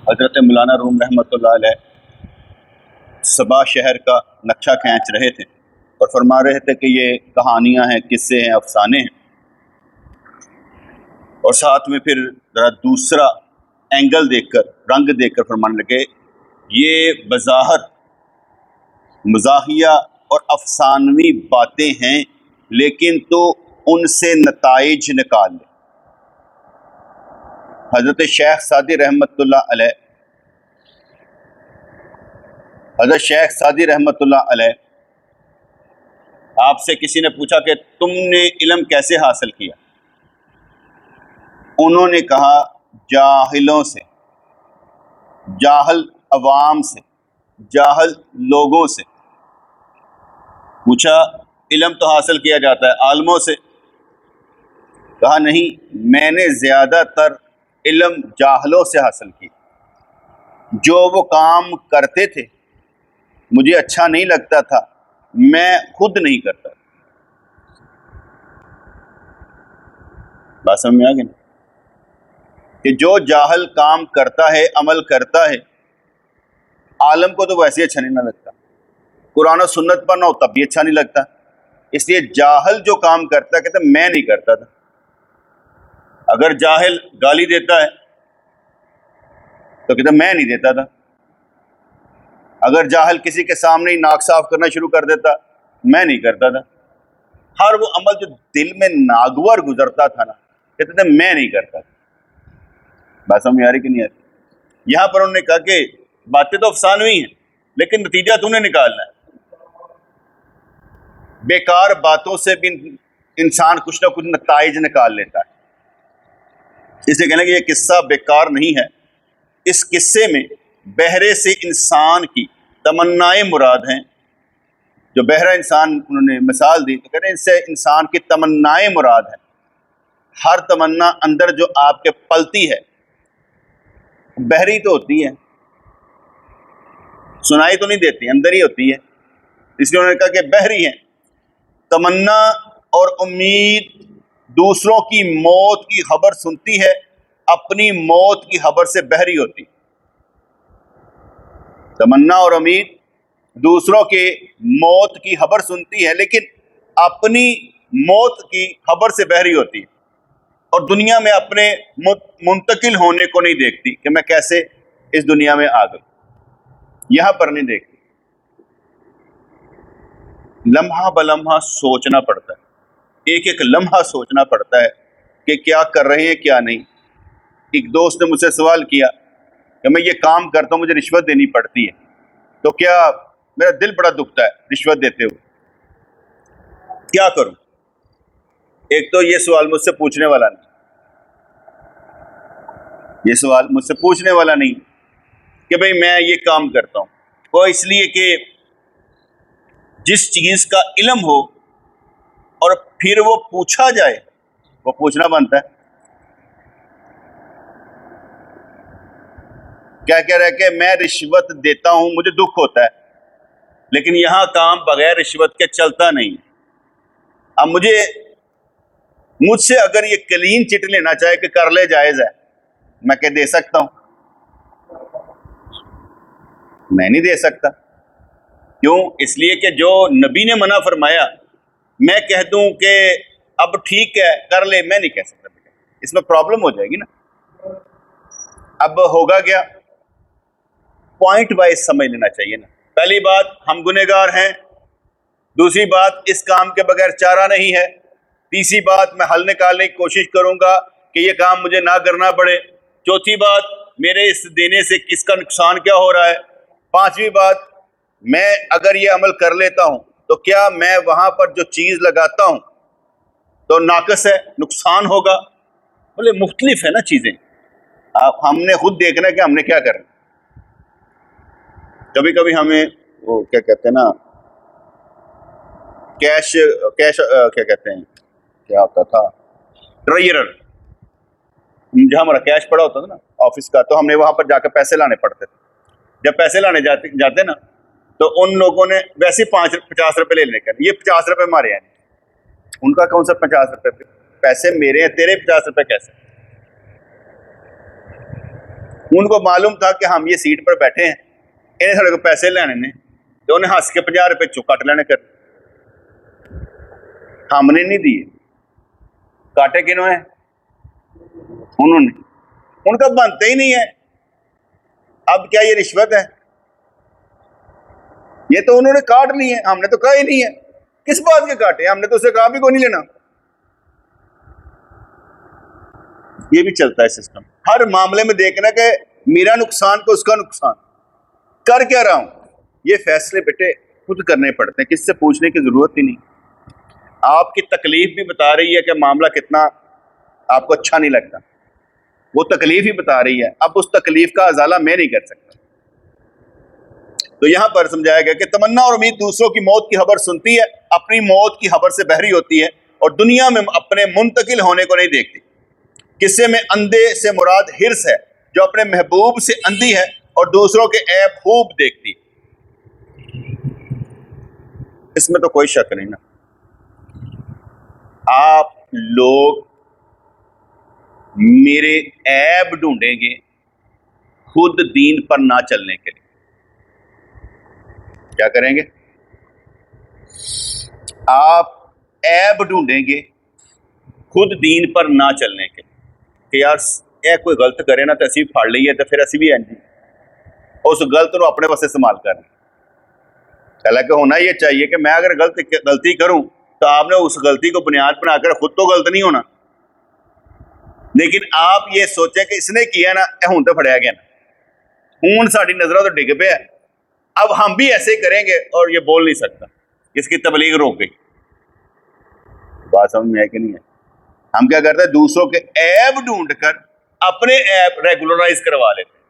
हज़रत मौलाना रूम रहमतुल्लाह अलैह सबा शहर का नक्शा खींच रहे थे और फरमा रहे थे कि ये कहानियाँ हैं, किस्से हैं, अफसाने हैं। और साथ में फिर ज़रा दूसरा एंगल देखकर, रंग देखकर फरमाने लगे, ये बज़ाहिर मज़ाहिया और अफसानवी बातें हैं, लेकिन तो उनसे नताइज निकाल लें। हज़रत शेख सादी रहमतुल्लाह अलैह, हज़रत शेख सादी रहमतुल्लाह अलैह, आपसे किसी ने पूछा कि तुमने इल्म कैसे हासिल किया? उन्होंने कहा, जाहिलों से, जाहल अवाम से, जाहल लोगों से। पूछा, इल्म तो हासिल किया जाता है आलमों से? कहा, नहीं, मैंने ज़्यादातर इल्म जाहलों से हासिल किया। जो वो काम करते थे मुझे अच्छा नहीं लगता था, मैं खुद नहीं करता। बात समझ में आ गई कि जो जाहल काम करता है, अमल करता है, आलम को तो वैसे ही अच्छा नहीं ना लगता, कुरान और सुन्नत पर ना हो तब भी अच्छा नहीं लगता। इसलिए जाहल जो काम करता है कहता मैं नहीं करता था। अगर जाहिल गाली देता है तो कहता मैं नहीं देता था। अगर जाहिल किसी के सामने ही नाक साफ करना शुरू कर देता, मैं नहीं करता था। हर वो अमल जो दिल में नागवर गुजरता था ना, कहते थे मैं नहीं करता था। बात समझ आ रही कि नहीं आ रही? यहां पर उन्होंने कहा कि बातें तो अफसानवी हैं, लेकिन नतीजा तूने निकालना है। बेकार बातों से भी इंसान कुछ ना कुछ नताइज निकाल लेता है। इसे कहना कि यह किस्सा बेकार नहीं है। इस किस्से में बहरे से इंसान की तमन्नाएं मुराद हैं। जो बहरा इंसान उन्होंने मिसाल दी, तो कहते हैं इससे इंसान की तमन्नाएं मुराद है। हर तमन्ना अंदर जो आपके पलती है, बहरी तो होती है, सुनाई तो नहीं देती, अंदर ही होती है। इसलिए उन्होंने कहा कि बहरी है। तमन्ना और उम्मीद दूसरों की मौत की खबर सुनती है, अपनी मौत की खबर से बहरी होती। तमन्ना और उम्मीद दूसरों के मौत की खबर सुनती है, लेकिन अपनी मौत की खबर से बहरी होती है। और दुनिया में अपने मुंतकिल होने को नहीं देखती कि मैं कैसे इस दुनिया में आ गई, यहां पर नहीं देखती। लम्हा बलम्हा सोचना पड़ता है, एक एक लम्हा सोचना पड़ता है कि क्या कर रहे हैं क्या नहीं। एक दोस्त ने मुझसे सवाल किया कि मैं ये काम करता हूँ, मुझे रिश्वत देनी पड़ती है, तो क्या मेरा दिल बड़ा दुखता है रिश्वत देते हुए, क्या करूं? एक तो ये सवाल मुझसे पूछने वाला नहीं, ये सवाल मुझसे पूछने वाला नहीं कि भाई मैं ये काम करता हूं, वो इसलिए कि जिस चीज का इल्म हो और फिर वो पूछा जाए, वो पूछना बनता है। क्या कह रहा है कि मैं रिश्वत देता हूं, मुझे दुख होता है, लेकिन यहां काम बगैर रिश्वत के चलता नहीं। अब मुझसे अगर ये क्लीन चिट लेना चाहे कि कर ले, जायज है, मैं क्या दे सकता हूं? मैं नहीं दे सकता। क्यों? इसलिए कि जो नबी ने मना फरमाया, मैं कह दूं कि अब ठीक है कर ले, मैं नहीं कह सकता। इसमें प्रॉब्लम हो जाएगी ना। अब होगा क्या, पॉइंट वाइज समझ लेना चाहिए ना। पहली बात, हम गुनहगार हैं। दूसरी बात, इस काम के बगैर चारा नहीं है। तीसरी बात, मैं हल निकालने की कोशिश करूंगा कि ये काम मुझे ना करना पड़े। चौथी बात, मेरे इस देने से किसका नुकसान क्या हो रहा है। पांचवी बात, मैं अगर ये अमल कर लेता हूं तो क्या मैं वहां पर जो चीज लगाता हूं तो नाकस है, नुकसान होगा। बोले मुख्तलिफ है ना चीजें, आप हमने खुद देखना है कि हमने क्या करना। कभी कभी हमें वो क्या कहते हैं ना, कैश कैश क्या कहते हैं, क्या होता था, ट्रेजरर, जहां हमारा कैश पड़ा होता था ना ऑफिस का, तो हमने वहां पर जाकर पैसे लाने पड़ते थे। जब पैसे लाने जाते ना, तो उन लोगों ने वैसे 50 रुपए ले लेकर, ये 50 रुपए हमारे हैं, उनका कौन सा 50 रुपए, पैसे मेरे हैं, तेरे 50 रुपए कैसे? उनको मालूम था कि हम ये सीट पर बैठे हैं, इन्हें साढ़े को पैसे लेने ने, तो उन्हें हंस के 50 रुपए चुक कट लेने कर। हमने नहीं दिए, काटे किन्होंने? उन्होंने। उनका बनते ही नहीं है। अब क्या ये रिश्वत है? ये तो उन्होंने काट ली है, हमने तो कहा ही नहीं है। किस बात के काटे? हमने तो उसे कहा भी कोई नहीं लेना। ये भी चलता है सिस्टम, हर मामले में देखना कि मेरा नुकसान को उसका नुकसान। कर क्या रहा हूं, ये फैसले बेटे खुद करने पड़ते हैं, किससे पूछने की जरूरत ही नहीं। आपकी तकलीफ भी बता रही है कि मामला कितना आपको अच्छा नहीं लगता, वो तकलीफ ही बता रही है। अब उस तकलीफ का अजाला मैं नहीं कर सकता। तो यहां पर समझाया गया कि तमन्ना और उम्मीद दूसरों की मौत की खबर सुनती है, अपनी मौत की खबर से बहरी होती है और दुनिया में अपने मुंतकिल होने को नहीं देखती। किस्से में अंधे से मुराद हिर्स है, जो अपने महबूब से अंधी है और दूसरों के ऐब खूब देखती। इसमें तो कोई शक नहीं ना। आप लोग मेरे ऐब ढूंढेंगे खुद दीन पर ना चलने के लिए। क्या करेंगे? आप ऐब ढूंढेंगे खुद दीन पर ना चलने के लिए कि यार ये कोई गलत करे ना तो असी फड़ लीए, तो फिर असी भी इंज उस गलत को अपने पास इस्तेमाल करें। हालांकि होना ये चाहिए कि मैं अगर गलती करूं तो आपने उस गलती को बुनियाद बनाकर खुद तो गलत नहीं होना, लेकिन आप ये सोचें कि इसने किया ना, हूं तो फड़िया गया ना, हूं साड़ी नजरों तो डिग पे, अब हम भी ऐसे करेंगे और ये बोल नहीं सकता, इसकी तबलीग रोक गई। बात समझ में है कि नहीं है? हम क्या करते हैं, दूसरों के ऐब ढूंढकर अपने ऐब रेगुलराइज करवा लेते हैं,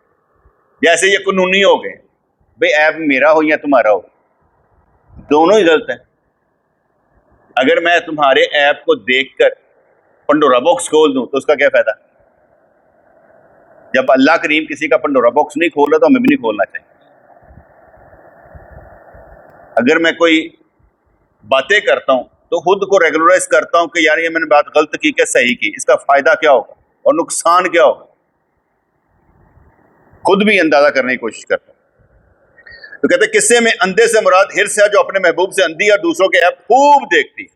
जैसे ये कानूनी हो गए। भाई ऐब मेरा हो या तुम्हारा हो, दोनों ही गलत है। अगर मैं तुम्हारे ऐप को देखकर पंडोरा बॉक्स खोल दूं तो उसका क्या फायदा? जब अल्लाह करीम किसी का पंडोरा बॉक्स नहीं खोला तो हमें भी नहीं खोलना चाहिए। अगर मैं कोई बातें करता हूं तो खुद को रेगुलराइज करता हूं कि यार ये मैंने बात गलत की क्या सही की, इसका फायदा क्या होगा और नुकसान क्या होगा, खुद भी अंदाजा करने की कोशिश करता हूं। तो कहते किस्से में अंधे से मुराद हिर्स है, जो अपने महबूब से अंधी और दूसरों के ऐप खूब देखती।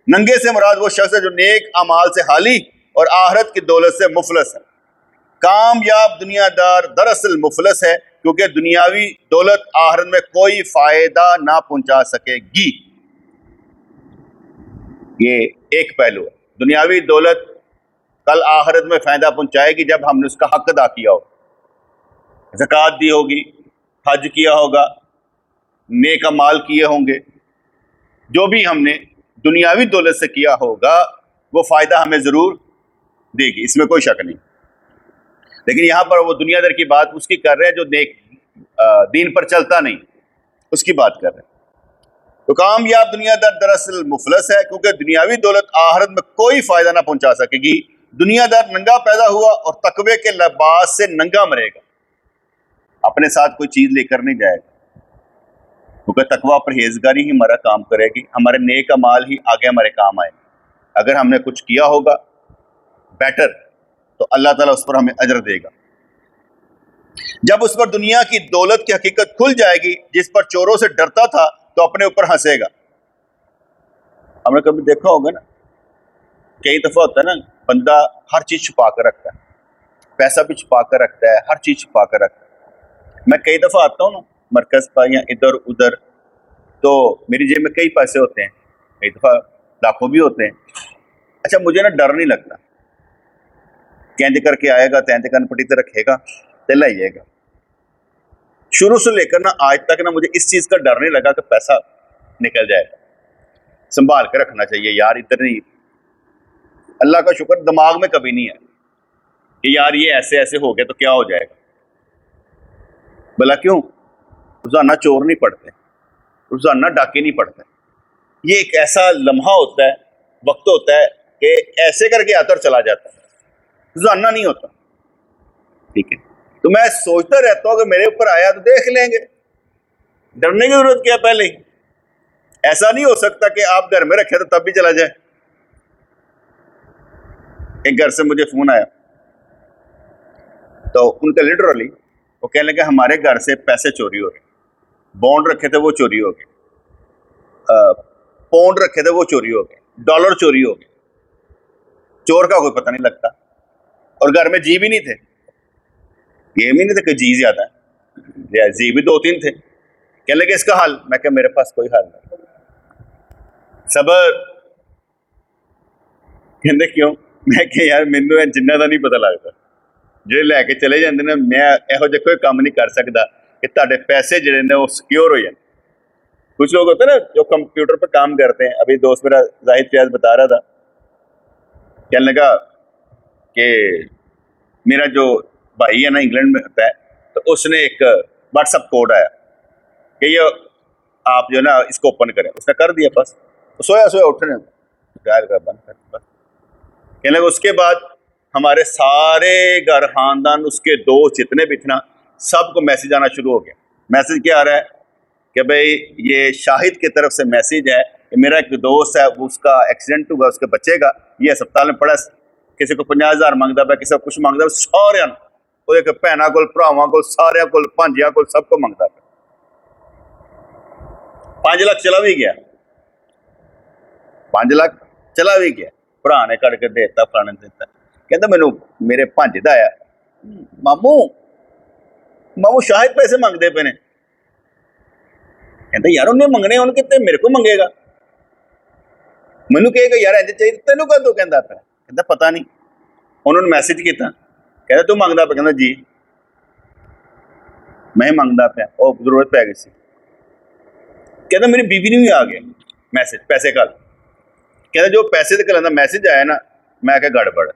नंगे से मुराद वो शख्स है जो नेक अमाल से हाली और आहरत की दौलत से मुफलस है। कामयाब दुनियादार दरअसल मुफलस है, क्योंकि दुनियावी दौलत आहरत में कोई फायदा ना पहुंचा सकेगी। ये एक पहलू है। दुनियावी दौलत कल आहरत में फायदा पहुंचाएगी जब हमने उसका हक अदा किया हो, ज़कात दी होगी, हज किया होगा, नेक अमाल किए होंगे, जो भी हमने दुनियावी दौलत से किया होगा वो फायदा हमें जरूर देगी, इसमें कोई शक नहीं। लेकिन यहां पर वो दुनियादार की बात उसकी कर रहे हैं जो नेक दीन पर चलता नहीं, उसकी बात कर रहे हैं। तो कामयाब दुनियादार दरअसल मुफलस है, क्योंकि दुनियावी दौलत आहरत में कोई फायदा ना पहुंचा सकेगी। दुनियादार नंगा पैदा हुआ और तकवे के लिबास से नंगा मरेगा, अपने साथ कोई चीज लेकर नहीं जाएगा, क्योंकि तकवा परहेजगारी ही हमारा काम करेगी, हमारे नेक अमाल ही आगे हमारे काम आएंगे। अगर हमने कुछ किया होगा बेटर तो अल्लाह ताला उस पर हमें अजर देगा। जब उस पर दुनिया की दौलत की हकीकत खुल जाएगी, जिस पर चोरों से डरता था तो अपने ऊपर हंसेगा। हमने कभी देखा होगा ना, कई दफा होता है ना, बंदा हर चीज छुपा कर रखता है, पैसा भी छुपा कर रखता है, हर चीज छुपा कर रखता है। मैं कई दफा आता हूँ ना मरकज पर या इधर उधर, तो मेरी जेब में कई पैसे होते हैं, कई दफा लाखों भी होते हैं। अच्छा, मुझे ना डर नहीं लगता, कैंज करके आएगा, तैंत कनपटी तो रखेगा, ते लाइएगा। शुरू से लेकर ना आज तक ना मुझे इस चीज का डर नहीं लगा कि पैसा निकल जाएगा। संभाल के रखना चाहिए यार, इधर नहीं। अल्लाह का शुक्र दिमाग में कभी नहीं है कि यार ये ऐसे ऐसे हो गया तो क्या हो जाएगा। भला क्यों? रोजाना चोर नहीं पड़ते, रोजाना डाके नहीं पड़ते। ये एक ऐसा लम्हा होता है, वक्त होता है कि ऐसे करके आता और चला जाता है, रोजाना नहीं होता। ठीक है, तो मैं सोचता रहता हूं कि मेरे ऊपर आया तो देख लेंगे, डरने की जरूरत क्या? पहले ही ऐसा नहीं हो सकता कि आप घर में रखे तो तब भी चला जाए। एक घर से मुझे फोन आया, तो उनका लिटरली वो कहने लगे हमारे घर से पैसे चोरी हो गए, बॉन्ड रखे थे वो चोरी हो गए, पौंड रखे थे वो चोरी हो गए, डॉलर चोरी हो गए, चोर का कोई पता नहीं लगता, और घर में जी भी नहीं थे, ये भी नहीं थे कि जी ज्यादा है, जी भी 2-3 थे। कहने लगे इसका हल, मैं क्या मेरे पास कोई हल नहीं। सबर। कहते क्यों? मैं क्या यार मैनू जिन्ना का नहीं पता लगता, जो लैके चले जाते ने, मैं यहो जिहा कोई काम नहीं कर सकता कि तुहाडे पैसे जिहड़े ने वो सिक्योर हो जाए। कुछ लोग होते हैं ना जो कंप्यूटर पर काम करते हैं, अभी दोस्त मेरा जाहिद फैज बता रहा था, कहने लगा कि मेरा जो भाई है ना इंग्लैंड में होता है, तो उसने एक व्हाट्सअप कोड आया कि ये आप जो ना इसको ओपन करें, उसने कर दिया, बस सोया सोया उठने डायल कर बंद कर बस। कहने लगा उसके बाद हमारे सारे घर खानदान उसके दोस्त जितने भी थे ना, सबको मैसेज आना शुरू हो गया। मैसेज क्या आ रहा है कि भाई ये शाहिद की तरफ से मैसेज है कि मेरा एक दोस्त है, वो उसका एक्सीडेंट हुआ, उसके बच्चे का, ये अस्पताल में पड़ा, किसी को 50,000 मंगता पाया, किसी को कुछ मंगता, सारे भैनों को, भरावां को, सारे को, भांजिया को, सबको मंगता पाया। 5 लाख चला भी गया, 5 लाख चला भी गया, भरा ने कट के देता, फलाने ने देता। कहता मैनू मेरे भांजे दा आया, मामू शाहिद पैसे मंगते पे ने। कहता यार उन्हें मंगने, उन्हें कितने मेरे को मंगेगा, मैनू कहेगा यार इंज चाहिए, तेनू कदों कहता पे? कहता पता नहीं, उन्होंने मैसेज किया, कहता तू मंगता पे? कहता जी मैं मंगता पाया, और जरूरत पै गई सी। कहता मेरी बीवी ने भी आ गया मैसेज पैसे कल। कहता जो पैसे कल का मैसेज आया ना, मैं क्या गड़बड़,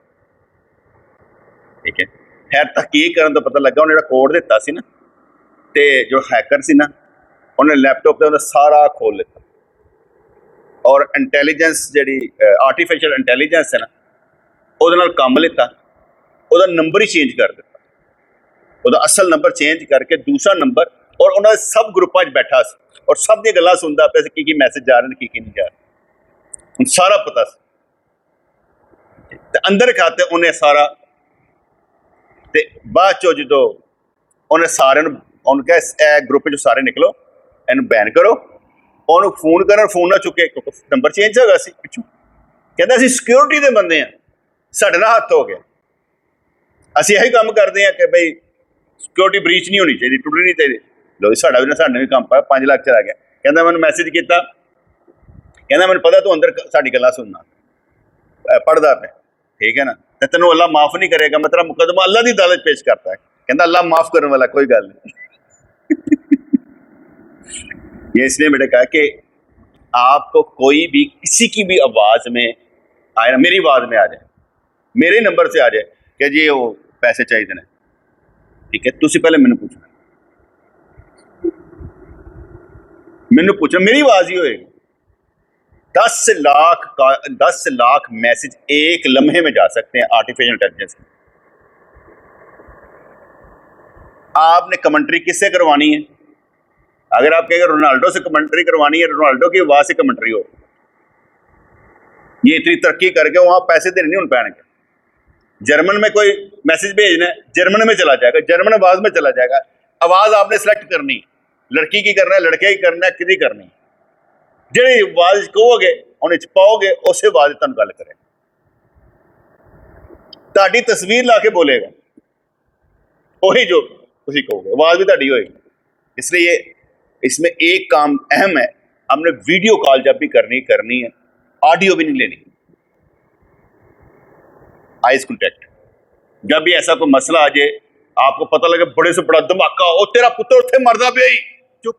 ठीक है। खैर तहकीक करने तो पता लगा उन्हें कोड दिता सी ना, ते जो हैकर सी ना, उन्हें लैपटॉप पे सारा खोल लिता, और इंटैलीजेंस जी आर्टिफिशियल इंटैलीजेंस है ना, वो काम लिता, वो नंबर ही चेंज कर दिता, वो असल नंबर चेंज करके दूसरा नंबर, और उन्होंने सब ग्रुपों बैठा सी, और सब दी गल्लां सुनता पे की मैसेज जा रहे हैं, की नहीं जा रहे, सारा पता सी। अंदर खाते उन्हें सारा, ते बाद चो जो उन्हें सारे क्या ग्रुप जो सारे निकलो, इन बैन करो, और फोन कर, फोन ना चुके क्योंकि नंबर चेंज होगा सी पिछू। कहता असीं सिक्योरिटी के बंदे हैं, साडे नाल हत्थ हो गया, असीं यही काम करते हैं कि भाई सिक्योरिटी ब्रीच नहीं होनी चाहिए, टुटनी नहीं चाहिए। लो साडा भी साडे भी काम पाया, 5 लाख चला गया। कहता मैंने मैसेज किया, कहता मैंने पता तू अंदर साडी गल्लां सुनना, पढ़दा पे, ठीक है ना, तो तेन अल्लाह माफ नहीं करेगा, मैं तेरा मुकदमा अल्लाह की अदालत पेश करता है। कहता अल्लाह माफ करने वाला, कोई गल नहीं। ये इसलिए मैंने कहा कि आपको कोई भी किसी की भी आवाज में आए ना, मेरी आवाज में आ जाए, मेरे नंबर से आ जाए कि जी वो पैसे चाहिए ने, ठीक है, तुसी पहले मैनू पूछना, मैनू पूछना, मेरी आवाज ही होएगी। 10 लाख मैसेज एक लम्हे में जा सकते हैं आर्टिफिशियल इंटेलिजेंस में। आपने कमेंट्री किससे करवानी है? अगर आप कहेंगे रोनाल्डो से कमेंट्री करवानी है, रोनाल्डो की आवाज से कमेंट्री हो, ये इतनी तरक्की करके वहां पैसे देने नहीं उन पैणगे। जर्मन में कोई मैसेज भेजना है, जर्मन में चला जाएगा, जर्मन आवाज में चला जाएगा। आवाज आपने सिलेक्ट करनी, लड़की की करना है, लड़के की करना है, किसी करनी, जी आवाज कहोगे उन्हें पाओगे, उस आवाज तुम गल करेगा, ताड़ी तस्वीर ला के बोलेगा, वही जो तुम कहोगे, आवाज भी ताड़ी होएगी। इसलिए इसमें एक काम अहम है, हमने वीडियो कॉल जब भी करनी है, ऑडियो भी नहीं लेनी, आइज कॉन्टैक्ट। जब भी ऐसा कोई मसला आ जाए, आपको पता लगे बड़े से बड़ा धमाका, ओ तेरा पुत्र उत्थे मरदा पे, चुप,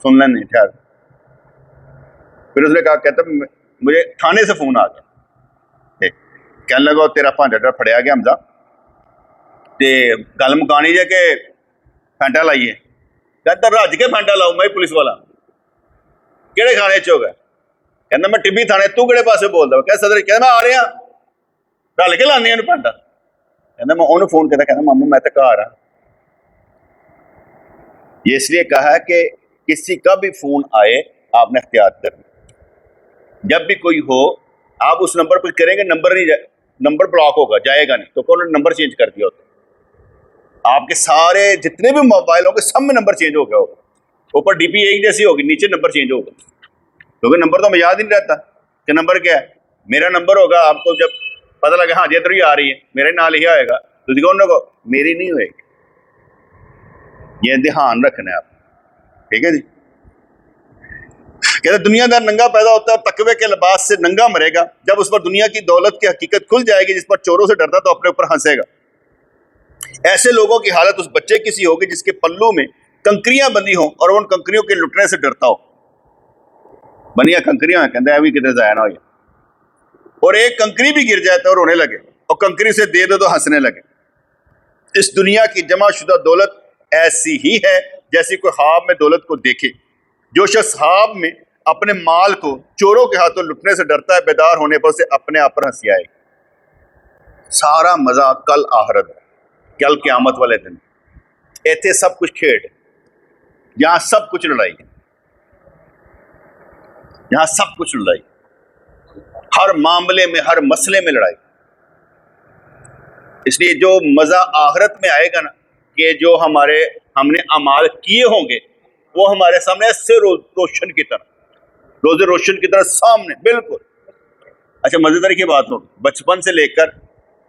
सुन लें नहीं ठहर। फिर उसने कहा, कहता मुझे थाने से फोन आ गया, कहने लगा तेरा भांजा फड़िया गया हमजा, ते गल मुकानी जे के फैंटा लाइए। कहता रज के फैंटा लाऊ, मैं पुलिस वाला, केड़े खाने च हो गया? कहता मैं टिब्बी थाने, तू केड़े पासे बोलदा? क्या सदर? कहता मैं आ रहा, रल के लाने फैंटा। कहता मैं उन्होंने फोन किया, कहता मामू मैं तो घर हाँ। ये इसलिए कहा कि किसी का भी फोन आए आपने एहतियात करनी, जब भी कोई हो आप उस नंबर पर करेंगे, नंबर ब्लॉक होगा, जाएगा नहीं, तो उन्होंने नंबर चेंज कर दिया होता। आपके सारे जितने भी मोबाइल होंगे सब में नंबर चेंज हो गया होगा, ऊपर डीपी एक जैसी होगी, नीचे नंबर चेंज होगा, क्योंकि नंबर तो हमें याद ही नहीं रहता कि नंबर क्या है। मेरा नंबर होगा, आपको जब पता लगे हाँ जी इधर ही आ रही है, मेरे नाल ही आएगा, तो कौन को मेरी नहीं होएगी। ये ध्यान रखना है आप, ठीक है जी। कहते दुनियादार नंगा पैदा होता है, तकवे के लिबास से नंगा मरेगा। जब उस पर दुनिया की दौलत की हकीकत खुल जाएगी, जिस पर चोरों से डरता तो अपने ऊपर हंसेगा। ऐसे लोगों की हालत उस बच्चे की सी होगी जिसके पल्लू में कंकरियां बंधी हों और उन कंकरियों के लुटने से डरता हो। बनिया कंकरियां कहते अभी कितने जाया ना हो, और एक कंकरी भी गिर जाए तो रोने लगे, और कंकरी से दे दो तो हंसने लगे। इस दुनिया की जमाशुदा दौलत ऐसी ही है जैसी कोई ख्वाब में दौलत को देखे। जो शख्स ख्वाब में अपने माल को चोरों के हाथों लुटने से डरता है, बेदार होने पर उसे अपने आप पर हंसी आएगी। सारा मजा कल आखिरत, कल क़यामत वाले दिन। इत्थे सब कुछ खेड, यहां सब कुछ लड़ाई, यहां सब कुछ लड़ाई, हर मामले में, हर मसले में लड़ाई। इसलिए जो मजा आखिरत में आएगा ना, कि जो हमने अमाल किए होंगे वो हमारे सामने ऐसे रोशन की तरह, रोजे रोशन की तरह सामने, बिल्कुल। अच्छा, मजेदार की बात हो, बचपन से लेकर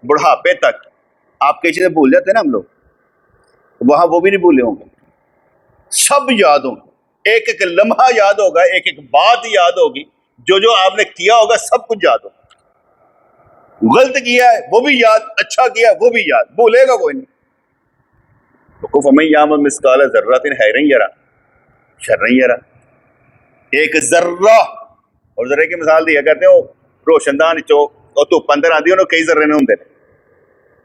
बुढ़ापे तक आप कई चीजें भूल जाते हैं ना हम लोग, वहां वो भी नहीं भूले होंगे, सब याद होंगे, एक एक लम्हा याद होगा, एक एक बात याद होगी, जो जो आपने किया होगा सब कुछ याद होगा। गलत किया है वो भी याद, अच्छा किया है वो भी याद, भूलेगा कोई नहीं। तो फमन यामल मिस्काल ज़र्रतिन खैरन यरा शर्रन यरा, एक जर्रा, और जर्रे की मिसाल दिया करते हो रोशनदान चो धुप अंदर आती है, कई जर्रे ने होंगे,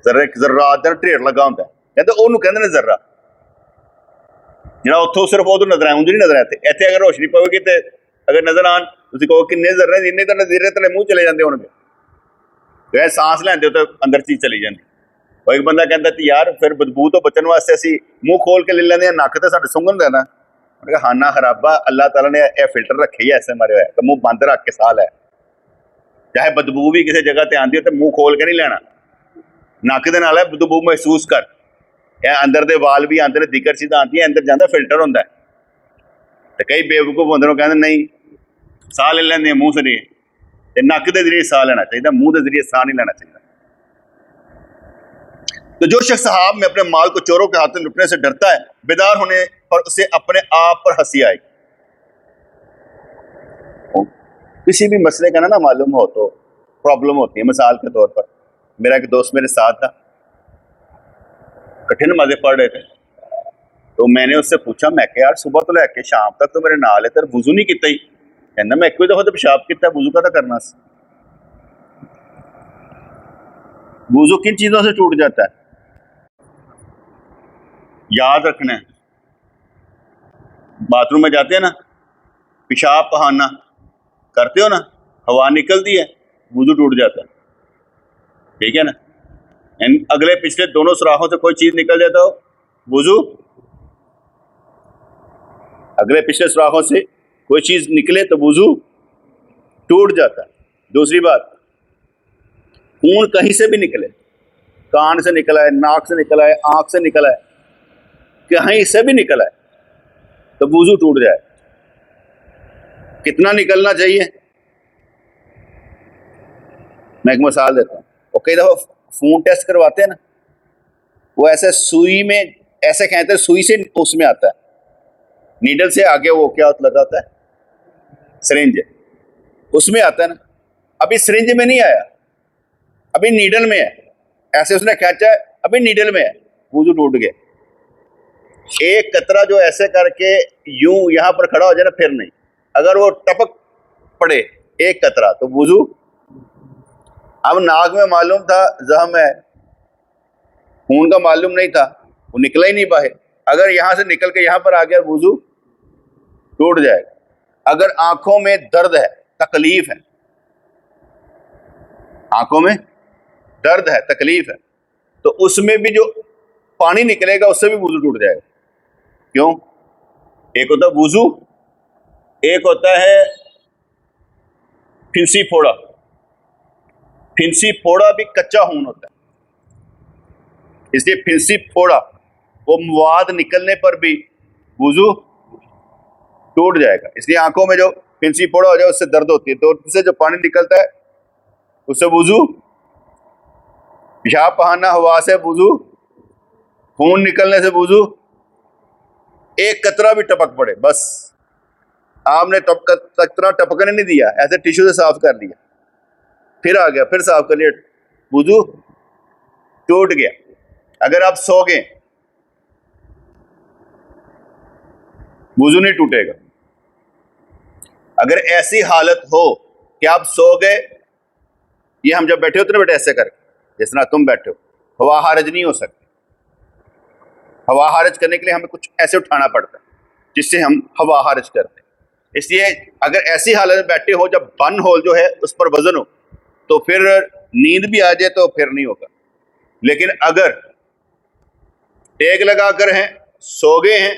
जर्रा ढेर लगा होंगे, कहते ओनू कहते ने जर्रा, ਜਿਹੜਾ ਉੱਥੋਂ ਸਿਰਫ ਉਹਦੋਂ ਨਜ਼ਰ ਆਉਂਝ ਨਹੀਂ ਨਜ਼ਰ ਆਤੇ। ਇੱਥੇ ਅਗਰ ਰੋਸ਼ਨੀ ਪਵੇਗੀ ਤੇ ਅਗਰ ਨਜ਼ਰ ਆਣ, ਤੁਸੀਂ ਕਹੋ ਕਿੰਨੇ ਜ਼ਰਰੇ, ਜਿੰਨੇ ਤਾਂ ਨਜ਼ੀਰੇ ਤੇਰੇ ਮੂੰਹ ਚਲੇ ਜਾਂਦੇ ਹੋਣਗੇ, ਤੇ सांस ਲੈਂਦੇ ਹੋ ਤਾਂ ਅੰਦਰ ਚੀਜ਼ ਚਲੀ ਜਾਂਦੀ। ਉਹ ਇੱਕ ਬੰਦਾ ਕਹਿੰਦਾ ਤੇ ਯਾਰ ਫਿਰ ਬਦਬੂ ਤੋਂ ਬਚਣ ਵਾਸਤੇ ਅਸੀਂ ਮੂੰਹ ਖੋਲ ਕੇ ਲੈ ਲੈਂਦੇ ਹਾਂ, ਨੱਕ ਤੇ ਸਾਡੇ ਸੁੰਘਣ ਦੇਣਾ। ਮੈਂ ਕਿਹਾ ਖਾਨਾ ਖਰਾਬਾ, ਅੱਲਾਹ ਤਾਲਾ ਨੇ ਇਹ ਫਿਲਟਰ ਰੱਖੇ ਹੀ ਐਸੇ ਮਾਰੇ ਹੋਇਆ ਕਿ ਮੂੰਹ ਬੰਦ ਰੱਖ ਕੇ ਸਾਹ ਲੈ, ਚਾਹੇ ਬਦਬੂ ਵੀ ਕਿਸੇ ਜਗ੍ਹਾ ਤੇ ਆਉਂਦੀ ਹੋ ਤੇ ਮੂੰਹ ਖੋਲ ਕੇ ਨਹੀਂ ਲੈਣਾ, ਨੱਕ ਦੇ ਨਾਲ ਬਦਬੂ ਮਹਿਸੂਸ ਕਰ। अंदर दे वाल भी आते हैं, दिक्कत सीधा आती है, अंदर जाता फिल्टर होंगे। तो कई बेवकूफ होंगे कहते नहीं साह ले लेंगे मूँह से, नक के जरिए साह लेना चाहिए, मूँह के जरिए साह नहीं लेना चाहिए। तो जो शख्स साहब में अपने माल को चोरों के हाथों लुटने से डरता है, बेदार होने पर उसे अपने आप पर हंसी आएगी। किसी भी मसले का ना मालूम हो तो प्रॉब्लम होती है। मिसाल के तौर पर मेरा एक दोस्त मेरे साथ था, कठिन नमाज़ें पढ़ रहे थे, तो मैंने उससे पूछा, मैं कि यार सुबह तो लैके शाम तक तो मेरे नाल है, तेरे वुजू नहीं किता ही? कहना मैं एक दफा तो पेशाब किया, वुजू का करना। वुजू किन चीज़ों से टूट जाता है? याद रखना है, बाथरूम में जाते हैं ना, पेशाब पहाना करते हो ना, हवा निकलती है, वुजू टूट जाता है, ठीक है ना। अगले पिछले दोनों सुराखों से कोई चीज निकल जाता हो, वुजू, अगले पिछले सुराखों से कोई चीज निकले तो वुजू टूट जाता है। दूसरी बात, खून कहीं से भी निकले, कान से निकला है, नाक से निकला है, आंख से निकला है, कहीं से भी निकला है तो वुजू टूट जाए। कितना निकलना चाहिए? मैं एक मिसाल देता हूँ, और कई दफा खून टेस्ट करवाते हैं ना, वो ऐसे सुई में ऐसे कहते हैं, सुई से उसमें आता है, नीडल से आगे वो क्या लगा होता है, सिरिंज, उसमें आता है ना। अभी सिरिंज में नहीं आया, अभी नीडल में है, ऐसे उसने खींचा है, अभी नीडल में है, वुजू टूट गया। एक कतरा जो ऐसे करके यूं यहां पर खड़ा हो जाए ना, फिर नहीं, अगर वो टपक पड़े एक कतरा तो वुजू। अब नाक में मालूम था जख्म है, खून का मालूम नहीं था, वो निकला ही नहीं बाहर, अगर यहां से निकल के यहां पर आ गया वुजू टूट जाएगा। अगर आंखों में दर्द है, तकलीफ है, आंखों में दर्द है, तकलीफ है, तो उसमें भी जो पानी निकलेगा उससे भी वुजू टूट जाएगा। क्यों? एक होता है वुजू, एक होता है फिंसी फोड़ा। फिंसी फोड़ा भी कच्चा खून होता है, इसलिए फिंसी फोड़ा वो मवाद निकलने पर भी वुजू टूट जाएगा। इसलिए आंखों में जो फिंसी फोड़ा हो जाए उससे दर्द होती है, तो उससे जो पानी निकलता है उससे वुजू, पेशाब बहाना हवा से वुजू, खून निकलने से वुजू, एक कतरा भी टपक पड़े बस, आपने कतरा टपकने नहीं दिया, ऐसे टिश्यू से साफ कर लिया, फिर आ गया, फिर साफ कर लिया, वुजू टूट गया। अगर आप सो गए वुजू नहीं टूटेगा। अगर ऐसी हालत हो कि आप सो गए, ये हम जब बैठे होते ना बेटे ऐसे करके, जिस तरह तुम बैठे हो, हवा हारज नहीं हो सकती। हवा हारज करने के लिए हमें कुछ ऐसे उठाना पड़ता है जिससे हम हवा हारज करते हैं। इसलिए अगर ऐसी हालत में बैठे हो जब बन होल जो है उस पर वजन हो, तो फिर नींद भी आ जाए तो फिर नहीं होगा। लेकिन अगर टेक लगा कर हैं, सो गए हैं,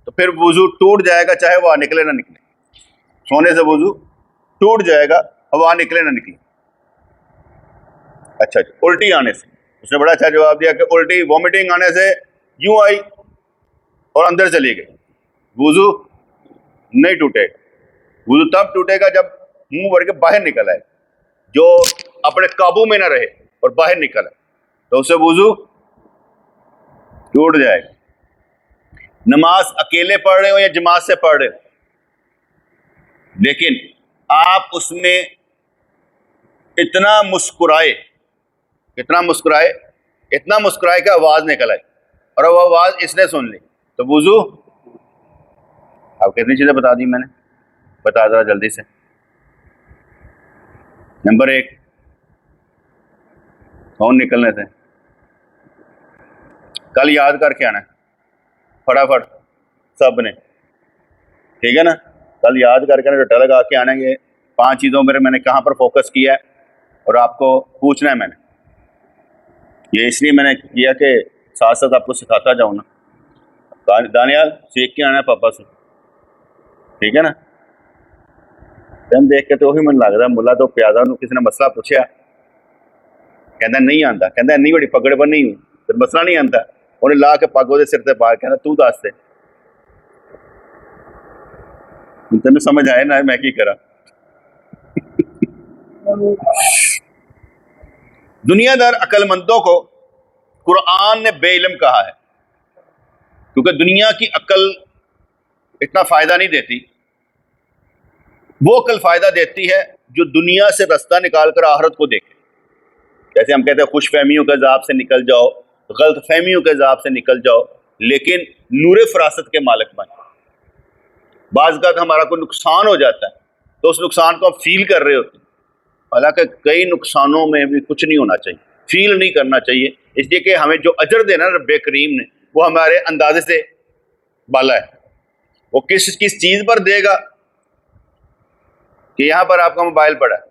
तो फिर वुजू टूट जाएगा, चाहे वह निकले ना निकले। सोने से वुजू टूट जाएगा, हवा निकले ना निकले। अच्छा जी, उल्टी आने से, उसने बड़ा अच्छा जवाब दिया कि उल्टी वॉमिटिंग आने से यूं आई और अंदर चली गई, वुजू नहीं टूटेगा। वुजू तब टूटेगा जब मुंह भर के बाहर निकल आए, जो अपने काबू में ना रहे और बाहर निकल आए, तो उससे वुजू टूट जाएगा। नमाज अकेले पढ़ रहे हो या जमात से पढ़ रहे हो, लेकिन आप उसमें इतना मुस्कुराए, कितना मुस्कुराए, इतना मुस्कुराए कि आवाज निकल आई, और वो आवाज इसने सुन ली, तो वुजू, आप कितनी चीजें बता दी मैंने, बता दो जल्दी से। नंबर 1, फोन निकलने से, कल याद करके आना फटाफट सब ने, ठीक है ना, कल याद करके रटा लगा के आना। ये 5 चीज़ों में मैंने कहाँ पर फोकस किया है और आपको पूछना है मैंने, ये इसलिए मैंने किया कि साथ साथ आपको सिखाता जाऊँ ना। दानियाल सीख के आना है पापा से, ठीक है ना। तुम देख के तो ही मन लगता मुला तो प्यादा किसी ने मसला पूछा, कहता नहीं आता, कहता इन्नी बड़ी पकड़ पर नहीं फिर मसला नहीं आता, उन्हें ला के पग वो सिर से पा, कहता तू दस दे, तेन समझ आए ना मैं की करा। दुनियादार अक्लमंदों को कुरान ने बेइल्म कहा है, क्योंकि दुनिया की अक्ल इतना फायदा नहीं देती। वो अक्ल फायदा देती है जो दुनिया से रास्ता निकाल कर आखिरत को देखे। जैसे हम कहते हैं खुश फहमियों के अजाब से निकल जाओ, गलत फहमियों के अजाब से निकल जाओ, लेकिन नूरे फरासत के मालिक बन। बाज़ का हमारा कोई नुकसान हो जाता है तो उस नुकसान को हम फील कर रहे होते हैं, हालांकि कई नुकसानों में भी कुछ नहीं होना चाहिए, फील नहीं करना चाहिए। इसलिए कि हमें जो अजर देना रब्बे करीम ने वो हमारे अंदाजे से बाला है। वो किस किस चीज़ पर देगा कि यहाँ पर आपका मोबाइल पड़ा है,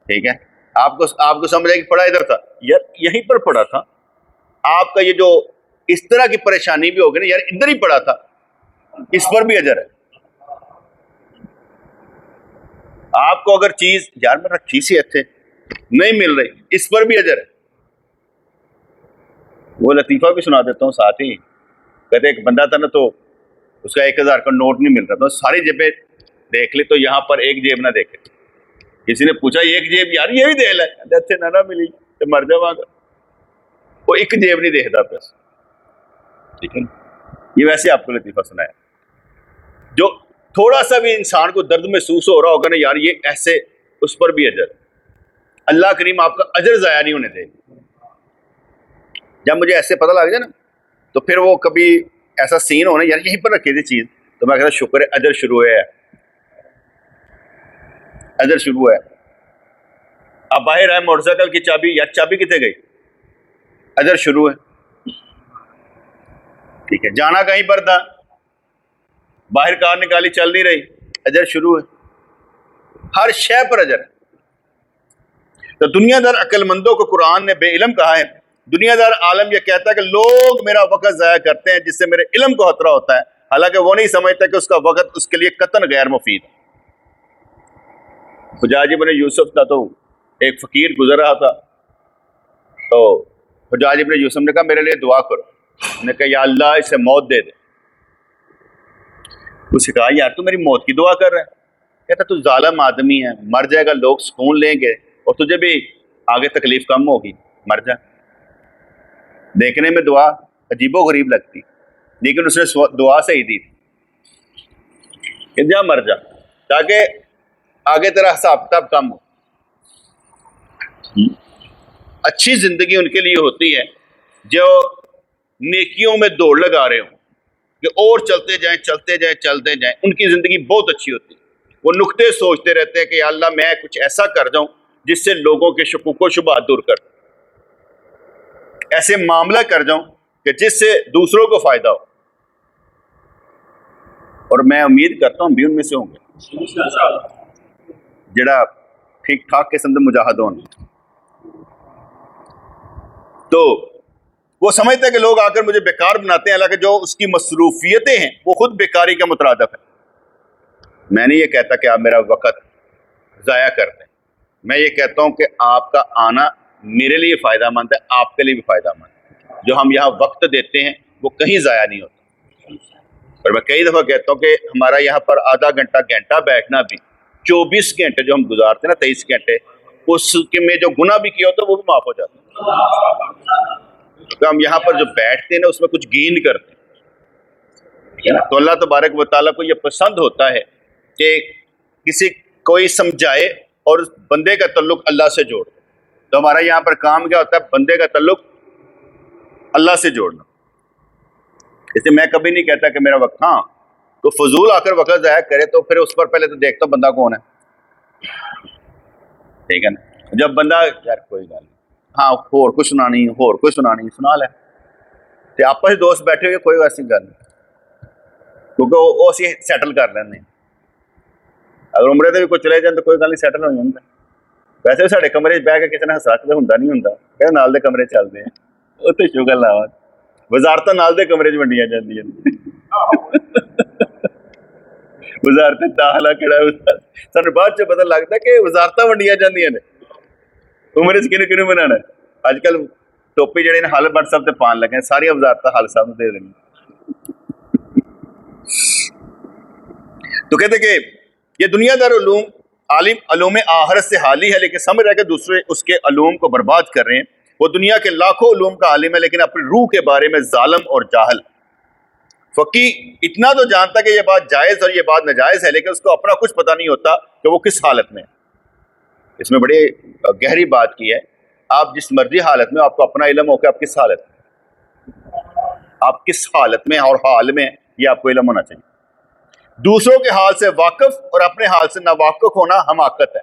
ठीक है, आपको समझ आएगी पड़ा इधर था यार, यहीं पर पड़ा था। आपका ये जो इस तरह की परेशानी भी होगी ना यार, इधर ही पड़ा था, इस पर भी अजर है। आपको अगर चीज यार मैं रखी सी थे नहीं मिल रही, इस पर भी अजर है। वो लतीफा भी सुना देता हूँ साथ ही। कहते एक बंदा था ना, तो उसका 1000 का नोट नहीं मिल रहा था, सारी जेबें देख ली तो यहाँ पर एक जेब ना देखे। किसी ने पूछा एक जेब यार ये भी दे ला, अच्छे ना मिली तो मर जावागा। वो एक जेब नहीं देखता पैसा, ठीक है। ये वैसे आपको लतीफा सुनाया, जो थोड़ा सा भी इंसान को दर्द महसूस हो रहा होगा ना यार ये ऐसे, उस पर भी अजर। अल्लाह करीम आपका अजर ज़ाया नहीं होने देगा। जब मुझे ऐसे पता लग जाए ना, तो फिर वो कभी ऐसा सीन होना यार यहीं पर रखी थी चीज़, तो मैं कहता शुक्र है अजर शुरू है, अजर शुरू है। अब बाहर आए मोटरसाइकिल की चाबी, यार चाबी कितने गई, अजर शुरू है, ठीक है। जाना कहीं पर था, बाहर कार निकाली चल नहीं रही, अजर शुरू है। हर शय पर अजर है। तो दुनियादार अक्लमंदों को कुरान ने बेइल्म कहा है। दुनियादार आलम यह कहता है कि लोग मेरा वक्त ज़ाया करते हैं जिससे मेरे इल्म को खतरा होता है, हालांकि वो नहीं समझता कि उसका वक्त उसके लिए कतन गैर मुफीद है। हुज्जाज इब्न यूसुफ का तो एक फ़कीर गुजर रहा था, तो हुज्जाज इब्न यूसुफ ने कहा मेरे लिए दुआ करो। उसने कहा या अल्लाह इसे मौत दे दे। उसने कहा यार तू मेरी मौत की दुआ कर रहा है। कहता तू जालिम आदमी है, मर जाएगा लोग सुकून लेंगे और तुझे भी आगे तकलीफ कम होगी, मर जा। देखने में दुआ अजीबो गरीब लगती, लेकिन उसने दुआ सही दी कि जा मर जा, ताकि आगे तेरा हिसाब किताब कम हो। अच्छी जिंदगी उनके लिए होती है जो नेकियों में दौड़ लगा रहे हो कि और चलते जाएं चलते जाएं चलते जाएं, उनकी जिंदगी बहुत अच्छी होती है। वो नुक्ते सोचते रहते हैं कि या अल्लाह मैं कुछ ऐसा कर जाऊं जिससे लोगों के शुकूक व शुबहात दूर कर, ऐसे मामला कर जाऊं कि जिससे दूसरों को फायदा हो। और मैं उम्मीद करता हूं भी उनमें से होंगे जरा ठीक ठाक किस्म के मुजाहिद हों। तो वो समझते हैं कि लोग आकर मुझे बेकार बनाते हैं, हालांकि जो उसकी मसरूफियतें हैं वो खुद बेकारी का मुतरादिफ है। मैं नहीं ये कहता कि आप मेरा वक्त ज़ाया कर दें, मैं ये कहता हूं कि आपका आना मेरे लिए फ़ायदामंद है, आपके लिए भी फ़ायदामंद है। जो हम यहाँ वक्त देते हैं वो कहीं ज़ाया नहीं होता। और मैं कई दफ़ा कहता हूँ कि हमारा यहाँ पर आधा घंटा घंटा बैठना भी 24 घंटे जो हम गुजारते हैं ना, 23 घंटे, उसके में जो गुनाह भी किया होता है वो भी माफ़ हो जाता है। तो हम यहाँ पर जो बैठते हैं ना उसमें कुछ गेन करते हैं। तो अल्लाह तबारक व तआला को ये पसंद होता है कि किसी कोई समझाए और उस बंदे का तल्लुक अल्लाह से जोड़। तो हमारा यहाँ पर काम क्या होता है, बंदे का तल्लुक अल्लाह से जोड़ना। इसलिए मैं कभी नहीं कहता कि मेरा वक्त, हाँ तो फजूल आकर वक्त ज़ाया करे तो फिर उस पर पहले तो देखता बंदा कौन है, ठीक है ना। जब बंदा यार कोई गल नहीं, हाँ होर कुछ सुनानी सुना लै, तो आपस में दोस्त बैठे हुए कोई ऐसी गल नहीं, क्योंकि वो असीं सैटल कर लेंगे। अगर उमरे ते भी कोई चले जाए तो कोई गल नहीं, सैटल हो जाता। वैसे भी साडे कमरे बह के किसी ने हंसा के हुंदा नहीं हुंदा, कहते नाल दे कमरे चलते हैं, उत्ते शुगर लावा वजारतां नाल दे कमरे च वंडियां जांदियां वजारत दाखला केड़ा सानूं बाद च पता लगदा कि वजारतां वंडियां जांदियां ने, उमरे च किहनूं किहनूं बनाना। अजकल टोपी जिहड़े ने हल व्हाट्सएप ते पान लगे, सारियां वजारतां हल साहब नूं दे देनी। तो कहते कि ये दुनियादार उलूम आलिम अलूम आखिरत से हाली है, लेकिन समझ रहा है कि दूसरे उसके अलूम को बर्बाद कर रहे हैं। वो दुनिया के लाखों उलूम का आलिम है, लेकिन अपनी रूह के बारे में जालिम और जाहल। फकी इतना तो जानता कि ये बात जायज़ और ये बात नाजायज़ है, लेकिन उसको अपना कुछ पता नहीं होता कि वो किस हालत में है। इसमें बड़ी गहरी बात की है। आप जिस मर्जी हालत में, आपको अपना इल्म हो कि आप किस हालत में, आप किस हालत में और हाल में, ये आपको इल्म होना चाहिए। दूसरों के हाल से वाकिफ और अपने हाल से नावाकिफ होना हमाकत है।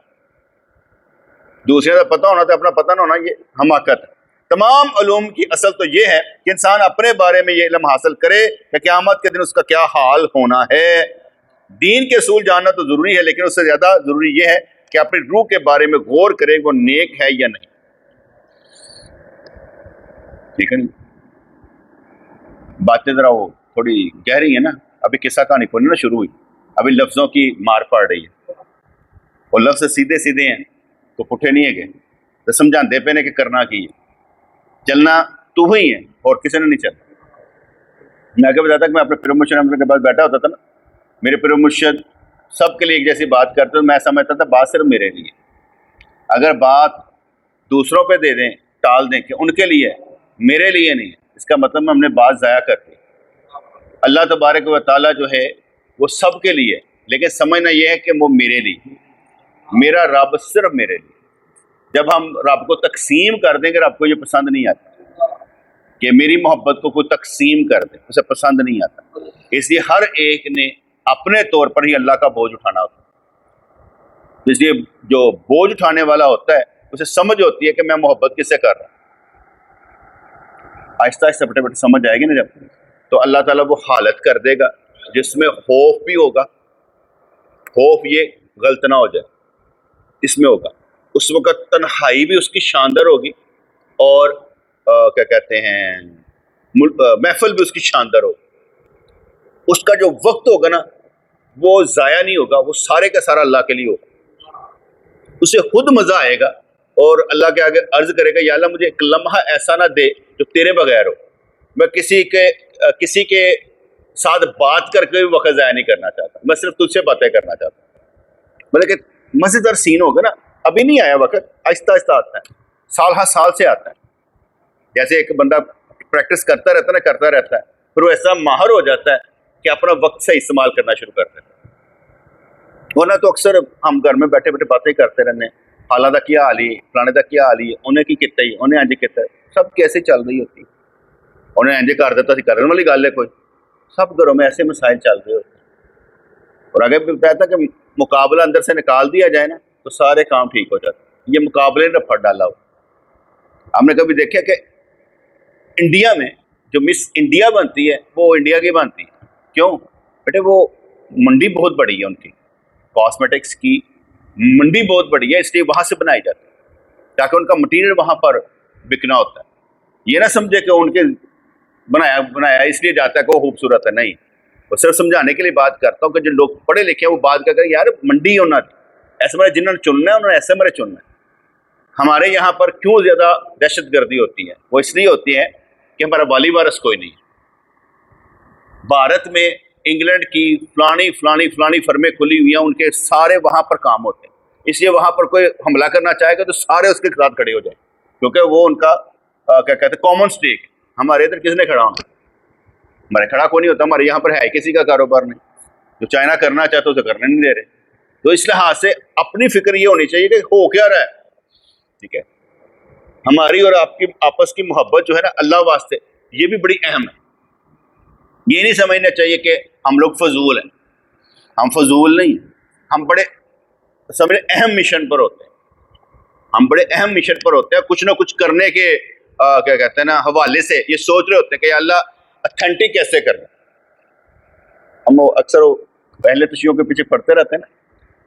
दूसरे का पता होना तो अपना पता ना होना, ये हमाकत है। तमाम उलूम की असल तो ये है कि इंसान अपने बारे में ये इल्म हासिल करे कि क़यामत के दिन उसका क्या हाल होना है। दीन के असूल जानना तो ज़रूरी है, लेकिन उससे ज़्यादा ज़रूरी ये है कि अपनी रूह के बारे में गौर करे, वो नेक है या नहीं, ठीक है नहीं। बातें ज़रा वो थोड़ी गहरी है ना, अभी किस्सा कहानी कोई ना शुरू हुई, अभी लफ्ज़ों की मार पड़ रही है। और लफ्ज़ सीधे सीधे हैं तो पुठे नहीं है गए, तो समझाते पे ने कि करना की है, चलना तू ही है और किसी ने नहीं चलना। मैं आगे बताता कि मैं अपने पीर मुर्शिद अहमद के पास बैठा होता था ना, मेरे पीर मुर्शिद सबके लिए एक जैसी बात करते, तो मैं समझता था बात सिर्फ मेरे लिए। अगर बात दूसरों पे दे दें, टाल दें कि उनके लिए है, मेरे लिए नहीं है, इसका मतलब हमने बात ज़ाया कर दी। अल्लाह तबारक व तआला जो है वो सब के लिए, लेकिन समझना यह है कि वो मेरे लिए, मेरा रब सिर्फ मेरे लिए। जब हम रब को तकसीम कर देंगे, रब को ये पसंद नहीं आता कि मेरी मोहब्बत को कोई तकसीम कर दे, उसे पसंद नहीं आता। इसलिए हर एक ने अपने तौर पर ही अल्लाह का बोझ उठाना होता है। इसलिए जो बोझ उठाने वाला होता है उसे समझ होती है कि मैं मोहब्बत किससे कर रहा हूँ। आहिस्ता आहिस्ता बटे बटे समझ आएगी ना जब, तो अल्लाह ताला वो हालत कर देगा जिसमें खौफ भी होगा, खौफ ये गलत ना हो जाए, इसमें होगा। उस वक़्त तन्हाई भी उसकी शानदार होगी और क्या कहते हैं महफिल भी उसकी शानदार होगी। उसका जो वक्त होगा ना वो ज़ाया नहीं होगा, वो सारे का सारा अल्लाह के लिए होगा। उसे खुद मज़ा आएगा और अल्लाह के आगे अर्ज़ करेगा, या अल्लाह मुझे एक लम्हा ऐसा ना दे जो तेरे बगैर हो। मैं किसी के साथ बात करके भी वक्त ज़ाया नहीं करना चाहता, मैं सिर्फ तुझसे बातें करना चाहता हूँ। मतलब कि मज़ेदार सीन होगा ना, अभी नहीं आया वक्त, आहिस्ता आहिस्ता आता है, साल हर साल से आता है। जैसे एक बंदा प्रैक्टिस करता रहता है, फिर वो ऐसा माहिर हो जाता है कि अपना वक्त से इस्तेमाल करना शुरू कर देता है। वरना तो अक्सर हम घर में बैठे बैठे बातें करते रहने, हालां दा क्या हाल ही, फलाने दा क्या हाल ही, उन्हें की किता ही, उन्हें इंज किता, सब कैसे चल रही होती, उन्हें इंज कर दिता सी, करने वाली गल है कोई, सब घरों में ऐसे मसाइल चल रहे होते हैं। और अगर कहता कि मुकाबला अंदर से निकाल दिया जाए ना तो सारे काम ठीक हो जाते। ये मुकाबले ने फट डाला हो। हमने कभी देखा कि इंडिया में जो मिस इंडिया बनती है वो इंडिया की बनती है, क्यों बेटे? वो मंडी बहुत बड़ी है उनकी, कॉस्मेटिक्स की मंडी बहुत बड़ी है, इसलिए वहां से बनाई जाती है ताकि उनका मटेरियल वहां पर बिकना होता है। ये ना समझे कि उनके बनाया इसलिए जाता है कि वो खूबसूरत है, नहीं। वो सिर्फ समझाने के लिए बात करता हूँ कि जो लोग पढ़े लिखे हैं वो बात कर यार मंडी होना, ऐसे मेरे जिन्होंने चुनना है उन्होंने ऐसे मेरे चुनना है। हमारे यहाँ पर क्यों ज़्यादा दहशत गर्दी होती है? वो इसलिए होती है कि हमारा वाली वारस कोई नहीं। भारत में इंग्लैंड की फलानी फलानी फलानी फर्में खुली हुई हैं, उनके सारे वहाँ पर काम होते हैं, इसलिए वहाँ पर कोई हमला करना चाहेगा तो सारे उसके साथ खड़े हो जाए, क्योंकि वो उनका क्या कहते हैं कॉमन स्टेक। हमारे इधर किसने खड़ा होना? हमारे खड़ा को नहीं होता, हमारे यहाँ पर है किसी का कारोबार नहीं। जो चाइना करना चाहते उसे करने नहीं दे रहे। तो इस लिहाज से अपनी फिक्र ये होनी चाहिए कि हो क्या रहा है, ठीक है। हमारी और आपकी आपस की मोहब्बत जो है ना अल्लाह वास्ते, ये भी बड़ी अहम है। ये नहीं समझना चाहिए कि हम लोग फजूल हैं। हम फजूल नहीं, हम बड़े समझे अहम मिशन पर होते हैं। हम बड़े अहम मिशन पर होते हैं, कुछ ना कुछ करने के क्या कहते हैं ना हवाले से ये सोच रहे होते हैं कि अल्लाह अथेंटिक कैसे करना। हम अक्सर पहले तुशियों के पीछे पड़ते रहते हैं ना।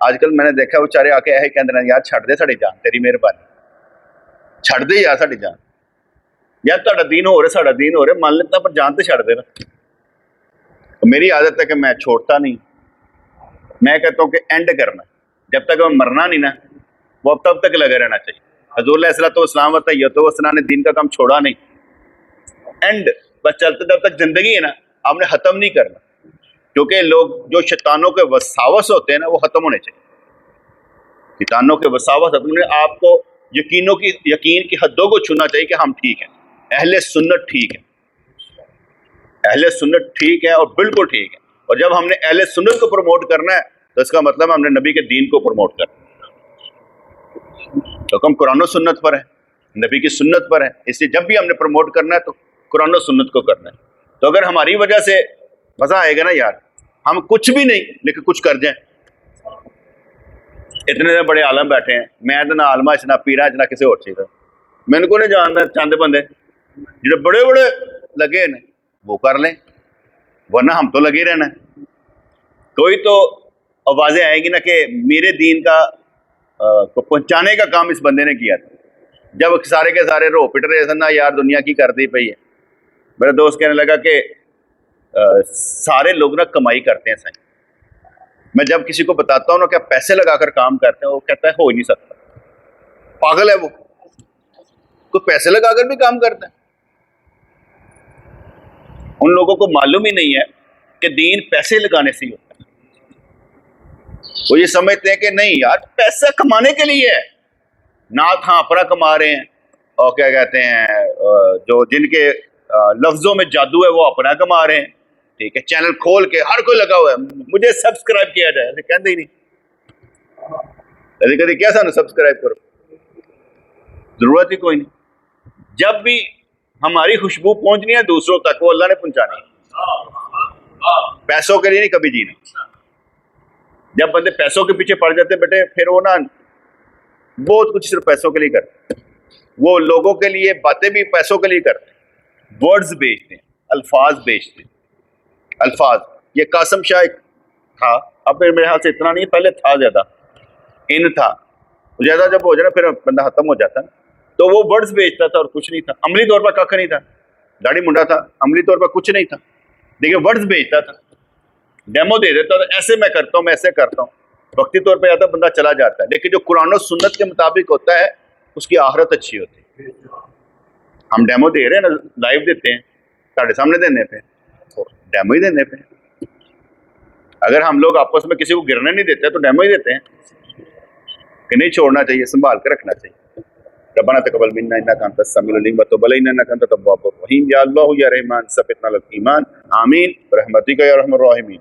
आजकल मैंने देखा वो चारे आके ऐसे कहते हैं यार छड़ दे साड़ी जान, तेरी मेहरबानी छड़ दे यार साड़ी जान, यार तुहाडा दीन हो रहा साड़ा दीन हो रहा, मान लेता पर जान तो छड़ दे ना। तो मेरी आदत है कि मैं छोड़ता नहीं, मैं कहता हूँ कि एंड करना, जब तक मैं मरना नहीं ना वो अब तब तक लगे रहना चाहिए। हजूर अलैहिस्सलाम ने दीन का काम छोड़ा नहीं, एंड बस चलते जब तक जिंदगी है ना आपने खत्म नहीं करना, क्योंकि लोग जो शैतानों के वसावस होते हैं ना वो खत्म होने चाहिए। शैतानों के वसावस अपने आपको यकीन की हदों को छूना चाहिए कि हम ठीक हैं, अहले सुन्नत ठीक है, अहले सुन्नत ठीक है और बिल्कुल ठीक है। और जब हमने अहले सुन्नत को प्रमोट करना है तो इसका मतलब हमने नबी के दीन को प्रमोट करना है। तो हम कुरान और सुन्नत पर है, नबी की सुन्नत पर है, इसलिए जब भी हमने प्रमोट करना है तो कुरान और सुन्नत को करना है। तो अगर हमारी वजह से मजा आएगा ना यार, हम कुछ भी नहीं लेकिन कुछ कर जाए। इतने बड़े आलम बैठे हैं, मैं तो ना आलमा ना पीरा ना किसी और चीज़, मैंने को नहीं जानता चंद बंदे जो बड़े बड़े लगे ने वो कर लें, वरना हम तो लगे रहना है। कोई तो आवाज़ें आएगी ना कि मेरे दीन का को पहुंचाने का काम इस बंदे ने किया था। जब सारे के सारे रो पिट रहे थे ना यार दुनिया की कर दी पई है, मेरा दोस्त कहने लगा कि सारे लोग ना कमाई करते हैं सही। मैं जब किसी को बताता हूँ ना कि पैसे लगाकर काम करते हैं, वो कहता है हो ही नहीं सकता, पागल है वो, कोई पैसे लगाकर भी काम करता है। उन लोगों को मालूम ही नहीं है कि दीन पैसे लगाने से ही होता है। वो ये समझते हैं कि नहीं यार पैसा कमाने के लिए है, नाथ हाँ अपना कमा रहे हैं, और क्या कहते हैं जो जिनके लफ्जों में जादू है वो अपना कमा रहे हैं, ठीक है। चैनल खोल के हर कोई लगा हुआ है मुझे सब्सक्राइब किया जाए, कहते ही नहीं, कभी कभी क्या सानू सब्सक्राइब करो, जरूरत ही कोई नहीं। जब भी हमारी खुशबू पहुंचनी है दूसरों तक वो अल्लाह ने पहुंचानी है, पैसों के लिए नहीं कभी जीना। जब बंदे पैसों के पीछे पड़ जाते बेटे फिर वो ना बहुत कुछ सिर्फ पैसों के लिए करते, वो लोगों के लिए बातें भी पैसों के लिए करते, वर्ड्स बेचते हैं, अल्फाज बेचते हैं। अल्फाज ये कासम शाह था, अब मेरे ख्याल से इतना नहीं, पहले था ज्यादा, इन था ज्यादा, जब हो जाए ना फिर बंदा खत्म हो जाता है। तो वो वर्ड्स बेचता था और कुछ नहीं था, अमली तौर पर कख नहीं था, दाढ़ी मुंडा था, अमली तौर पर कुछ नहीं था, देखिए वर्ड्स बेचता था, डेमो दे देता था, ऐसे मैं करता हूँ मैं ऐसे करता हूँ, वक्ती तौर पर आता बंदा चला जाता है। लेकिन जो कुरान और सुन्नत के मुताबिक होता है उसकी आखिरत अच्छी होती है। हम डेमो दे रहे हैं ना, लाइव देते हैं, साढ़े सामने देने पे, डेमो ही देने पे। अगर हम लोग आपस में किसी को गिरने नहीं देते तो डेमो ही देते हैं कि नहीं छोड़ना चाहिए, संभाल के रखना चाहिए। रब्बना तक़ब्बल मिन्ना इन्नका अंतस समीउल अलीम व तुब अलैना इन्नका अंतत तव्वाबुर रहीम। या अल्लाह या रहमान सब्बितना अल ईमान। आमीन बरहमतिका या अरहमर राहिमीन।